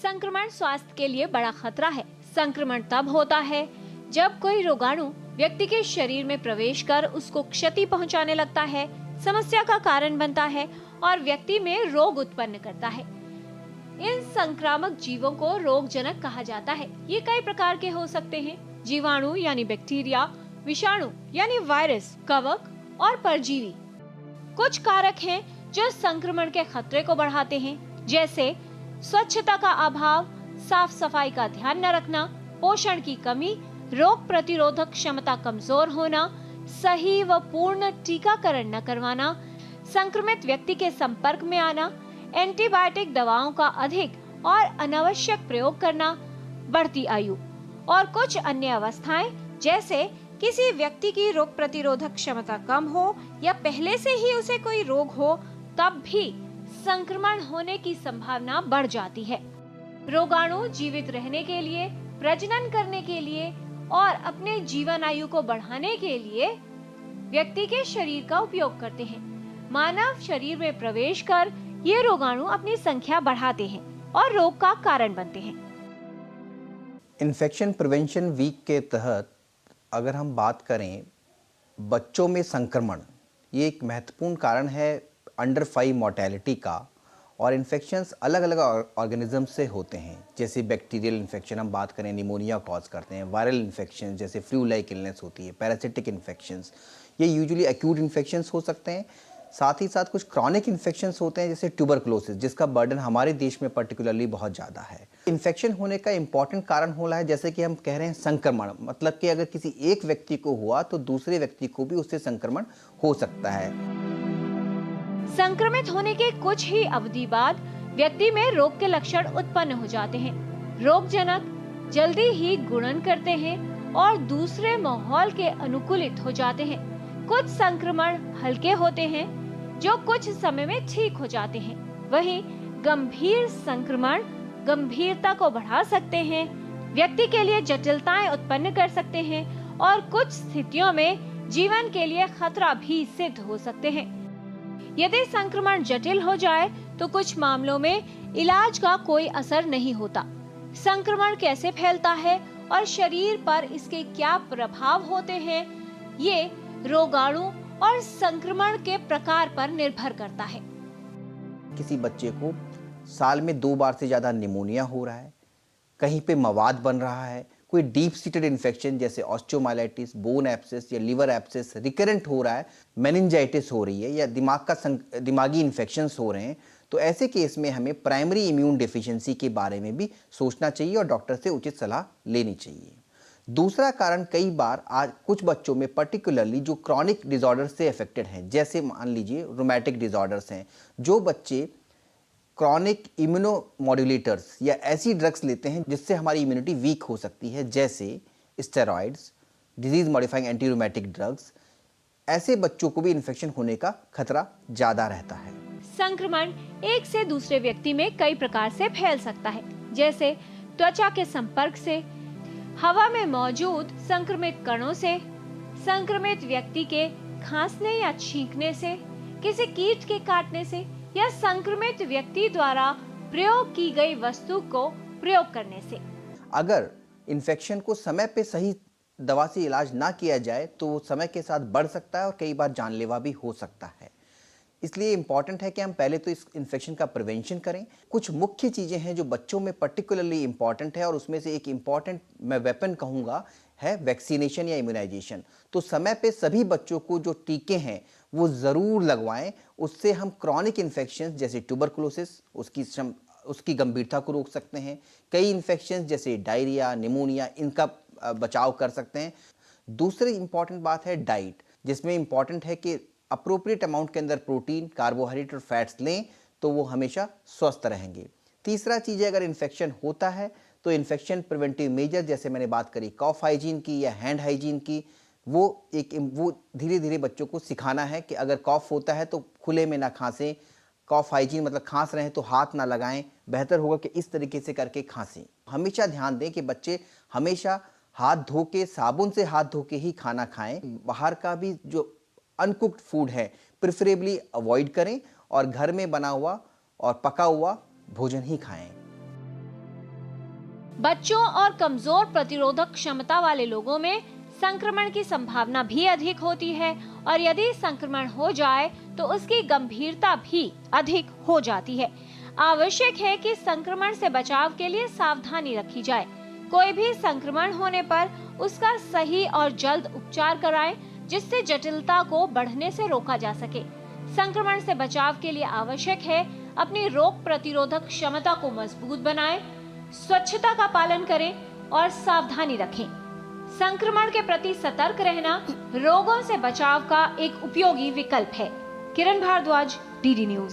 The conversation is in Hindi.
संक्रमण स्वास्थ्य के लिए बड़ा खतरा है। संक्रमण तब होता है जब कोई रोगाणु व्यक्ति के शरीर में प्रवेश कर उसको क्षति पहुंचाने लगता है, समस्या का कारण बनता है और व्यक्ति में रोग उत्पन्न करता है। इन संक्रामक जीवों को रोगजनक कहा जाता है। ये कई प्रकार के हो सकते हैं। जीवाणु यानी बैक्टीरिया, विषाणु यानी वायरस, कवक और परजीवी। कुछ कारक हैं जो संक्रमण के खतरे को बढ़ाते हैं, जैसे स्वच्छता का अभाव, साफ सफाई का ध्यान न रखना, पोषण की कमी, रोग प्रतिरोधक क्षमता कमजोर होना, सही व पूर्ण टीकाकरण न करवाना, संक्रमित व्यक्ति के संपर्क में आना, एंटीबायोटिक दवाओं का अधिक और अनावश्यक प्रयोग करना, बढ़ती आयु और कुछ अन्य अवस्थाएं, जैसे किसी व्यक्ति की रोग प्रतिरोधक क्षमता कम हो या पहले से ही उसे कोई रोग हो, तब भी संक्रमण होने की संभावना बढ़ जाती है। रोगाणु जीवित रहने के लिए, प्रजनन करने के लिए और अपने जीवन आयु को बढ़ाने के लिए व्यक्ति के शरीर का उपयोग करते हैं। मानव शरीर में प्रवेश कर ये रोगाणु अपनी संख्या बढ़ाते हैं और रोग का कारण बनते हैं। इन्फेक्शन प्रिवेंशन वीक के तहत अगर हम बात करें बच्चों में संक्रमण, ये एक महत्वपूर्ण कारण है अंडर 5 मोर्टेलिटी का। और इन्फेक्शंस अलग अलग ऑर्गेनिज्म से होते हैं, जैसे बैक्टीरियल इन्फेक्शन हम बात करें निमोनिया कॉज करते हैं, वायरल इन्फेक्शन जैसे फ्लू लाइक इलनेस होती है, पैरासिटिक इन्फेक्शंस ये यूजुअली एक्यूट इन्फेक्शंस हो सकते हैं। साथ ही साथ कुछ क्रॉनिक इन्फेक्शंस होते हैं जैसे ट्यूबरकुलोसिस, जिसका बर्डन हमारे देश में पर्टिकुलरली बहुत ज़्यादा है। इन्फेक्शन होने का इंपॉर्टेंट कारण हो रहा है, जैसे कि हम कह रहे हैं संक्रमण, मतलब कि अगर किसी एक व्यक्ति को हुआ तो दूसरे व्यक्ति को भी उससे संक्रमण हो सकता है। संक्रमित होने के कुछ ही अवधि बाद व्यक्ति में रोग के लक्षण उत्पन्न हो जाते हैं। रोगजनक जल्दी ही गुणन करते हैं और दूसरे माहौल के अनुकूलित हो जाते हैं। कुछ संक्रमण हल्के होते हैं जो कुछ समय में ठीक हो जाते हैं। वहीं गंभीर संक्रमण गंभीरता को बढ़ा सकते हैं, व्यक्ति के लिए जटिलताएं उत्पन्न कर सकते हैं और कुछ स्थितियों में जीवन के लिए खतरा भी सिद्ध हो सकते हैं। यदि संक्रमण जटिल हो जाए तो कुछ मामलों में इलाज का कोई असर नहीं होता। संक्रमण कैसे फैलता है और शरीर पर इसके क्या प्रभाव होते हैं, ये रोगाणु और संक्रमण के प्रकार पर निर्भर करता है। किसी बच्चे को साल में 2 बार से ज़्यादा निमोनिया हो रहा है, कहीं पे मवाद बन रहा है, कोई डीप सीटेड इन्फेक्शन जैसे ऑस्टियोमाइलाइटिस, बोन एब्सेस या लिवर एब्सेस रिकरेंट हो रहा है, मेनिंजाइटिस हो रही है या दिमागी इन्फेक्शंस हो रहे हैं, तो ऐसे केस में हमें प्राइमरी इम्यून डेफिशिएंसी के बारे में भी सोचना चाहिए और डॉक्टर से उचित सलाह लेनी चाहिए। दूसरा कारण कई बार आज कुछ बच्चों में पर्टिकुलरली जो क्रॉनिक डिसऑर्डर से अफेक्टेड हैं, जैसे मान लीजिए रोमैटिक डिसऑर्डर्स हैं, जो बच्चे क्रॉनिक इम्यूनोमॉड्यूलेटर्स या ऐसी ड्रग्स लेते हैं जिससे हमारी इम्यूनिटी वीक हो सकती है, जैसे steroids, disease modifying anti rheumatic drugs, ऐसे बच्चों को भी इन्फेक्शन होने का खतरा ज़्यादा रहता है। संक्रमण एक से दूसरे व्यक्ति में कई प्रकार से फैल सकता है, जैसे त्वचा के संपर्क से, हवा में मौजूद संक्रमित कणों से, संक्रमित व्यक्ति के खांसने या छींकने से, किसी कीट के काटने से या संक्रमित व्यक्ति द्वारा प्रयोग की गई वस्तु को प्रयोग करने से। अगर इन्फेक्शन को समय पे सही दवा से इलाज ना किया जाए तो वो समय के साथ बढ़ सकता है और कई बार जानलेवा भी हो सकता है। इसलिए इम्पॉर्टेंट है कि हम पहले तो इस इन्फेक्शन का प्रिवेंशन करें। कुछ मुख्य चीज़ें हैं जो बच्चों में पर्टिकुलरली इम्पॉर्टेंट है और उसमें से एक इम्पॉर्टेंट मैं वेपन कहूँगा है वैक्सीनेशन या इम्यूनाइजेशन। तो समय पे सभी बच्चों को जो टीके हैं वो ज़रूर लगवाएं। उससे हम क्रॉनिक इन्फेक्शन जैसे ट्यूबरकुलोसिस उसकी गंभीरता को रोक सकते हैं। कई इन्फेक्शन जैसे डायरिया, निमोनिया, इनका बचाव कर सकते हैं। दूसरी इम्पॉर्टेंट बात है डाइट, जिसमें इम्पॉर्टेंट है कि अप्रोप्रिएट अमाउंट के अंदर प्रोटीन, कार्बोहाइड्रेट और फैट्स लें तो वो हमेशा स्वस्थ रहेंगे। तीसरा चीज़ है, अगर इन्फेक्शन होता है तो इन्फेक्शन प्रिवेंटिव मेजर, जैसे मैंने बात करी कॉफ हाइजीन की या हैंड हाइजीन की, वो धीरे धीरे बच्चों को सिखाना है कि अगर कॉफ होता है तो खुले में ना खांसें। कॉफ हाइजीन मतलब खांस रहे हैं तो हाथ ना लगाएं, बेहतर होगा कि इस तरीके से करके खांसें। हमेशा ध्यान दें कि बच्चे हमेशा हाथ धो के, साबुन से हाथ धो के ही खाना खाएं। बाहर का भी जो अनकुक्ड फूड है प्रेफरेबली अवॉइड करें और घर में बना हुआ और पका हुआ भोजन ही खाएं। बच्चों और कमजोर प्रतिरोधक क्षमता वाले लोगों में संक्रमण की संभावना भी अधिक होती है और यदि संक्रमण हो जाए तो उसकी गंभीरता भी अधिक हो जाती है। आवश्यक है कि संक्रमण से बचाव के लिए सावधानी रखी जाए। कोई भी संक्रमण होने पर उसका सही और जल्द उपचार कराएं, जिससे जटिलता को बढ़ने से रोका जा सके। संक्रमण से बचाव के लिए आवश्यक है अपनी रोग प्रतिरोधक क्षमता को मजबूत बनाएं, स्वच्छता का पालन करें और सावधानी रखें। संक्रमण के प्रति सतर्क रहना रोगों से बचाव का एक उपयोगी विकल्प है। किरण भारद्वाज, डीडी न्यूज।